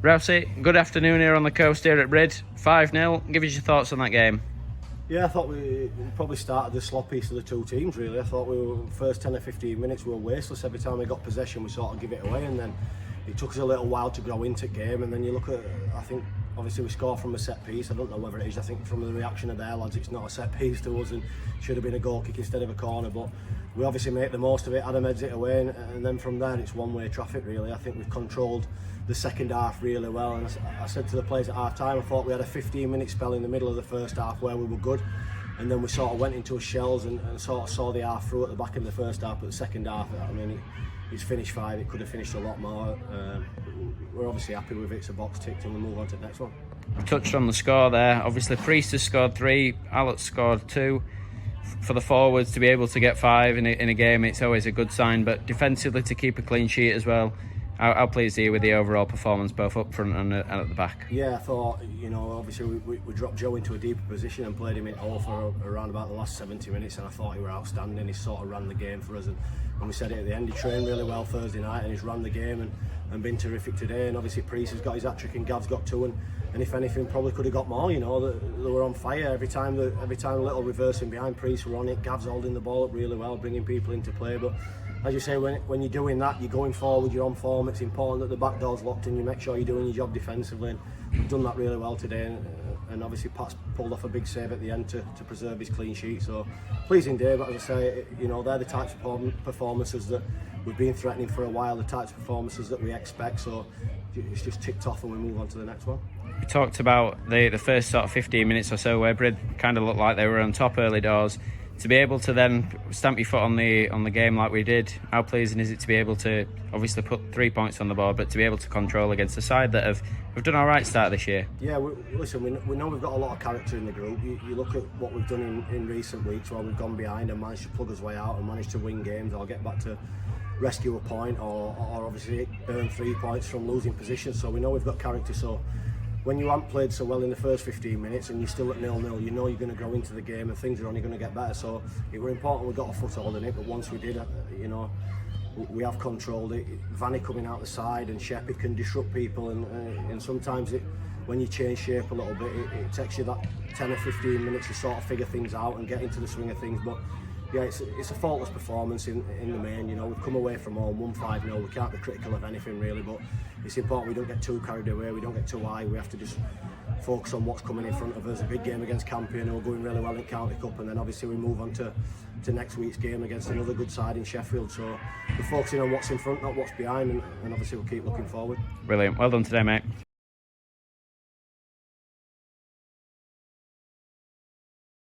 Rousey, good afternoon here on the coast here at Brid. 5-0. Give us your thoughts on that game. Yeah, I thought we probably started the sloppiest of the two teams, really. I thought we were first 10 or 15 minutes we were wasteless. Every time we got possession we sort of give it away, and then it took us a little while to grow into game. And then you look at, I think obviously we score from a set piece. I don't know whether it is, I think from the reaction of their lads it's not a set piece to us and should have been a goal kick instead of a corner, but we obviously make the most of it. Adam heads it away, and then from there it's one-way traffic, really. I think we've controlled the second half really well, and I said to the players at half time, I thought we had a 15-minute spell in the middle of the first half where we were good, and then we sort of went into a shells and sort of saw the half through at the back in the first half. But the second half, I mean, it's finished 5, it could have finished a lot more. We're obviously happy with it. It's a box ticked, and we'll move on to the next one. I touched on the score there. Obviously Priest has scored 3, Alex scored 2. For the forwards to be able to get 5 in a game, it's always a good sign, but defensively to keep a clean sheet as well. How pleased are you with the overall performance, both up front and at the back? Yeah, I thought, obviously we dropped Joe into a deeper position and played him in all for around about the last 70 minutes, and I thought he were outstanding. He sort of ran the game for us, and we said it at the end, he trained really well Thursday night and he's ran the game and been terrific today. And obviously Priest has got his hat-trick and Gav's got 2, and if anything probably could have got more. They were on fire every time a little reversing behind. Priest were on it, Gav's holding the ball up really well, bringing people into play. But as you say, when you're doing that, you're going forward, you're on form, it's important that the back door's locked and you make sure you're doing your job defensively, and we've done that really well today. And obviously Pat's pulled off a big save at the end to preserve his clean sheet, so pleasing day. But as I say, they're the types of performances that we've been threatening for a while, the types of performances that we expect, so it's just ticked off and we move on to the next one. We talked about the first sort of 15 minutes or so where Brid kind of looked like they were on top early doors. To be able to then stamp your foot on the game like we did, how pleasing is it to be able to obviously put 3 points on the board, but to be able to control against a side that have done all right start this year? Yeah, we know we've got a lot of character in the group. You look at what we've done in recent weeks where we've gone behind and managed to plug us way out and managed to win games or get back to rescue a point or obviously earn 3 points from losing positions. So we know we've got character. So when you haven't played so well in the first 15 minutes and you're still at 0-0, you know you're going to grow into the game and things are only going to get better. So it was important we got a foothold in it, but once we did, we have controlled it. Vanny coming out the side and Sheppard can disrupt people, and sometimes when you change shape a little bit, it takes you that 10 or 15 minutes to sort of figure things out and get into the swing of things. But yeah, it's a faultless performance in the main. We've come away from home 1-5-0. We can't be critical of anything really, but it's important we don't get too carried away, we don't get too high. We have to just focus on what's coming in front of us. A big game against Campion, who are going really well in County Cup, and then obviously we move on to next week's game against another good side in Sheffield. So we're focusing on what's in front, not what's behind, and obviously we'll keep looking forward. Brilliant. Well done today, mate.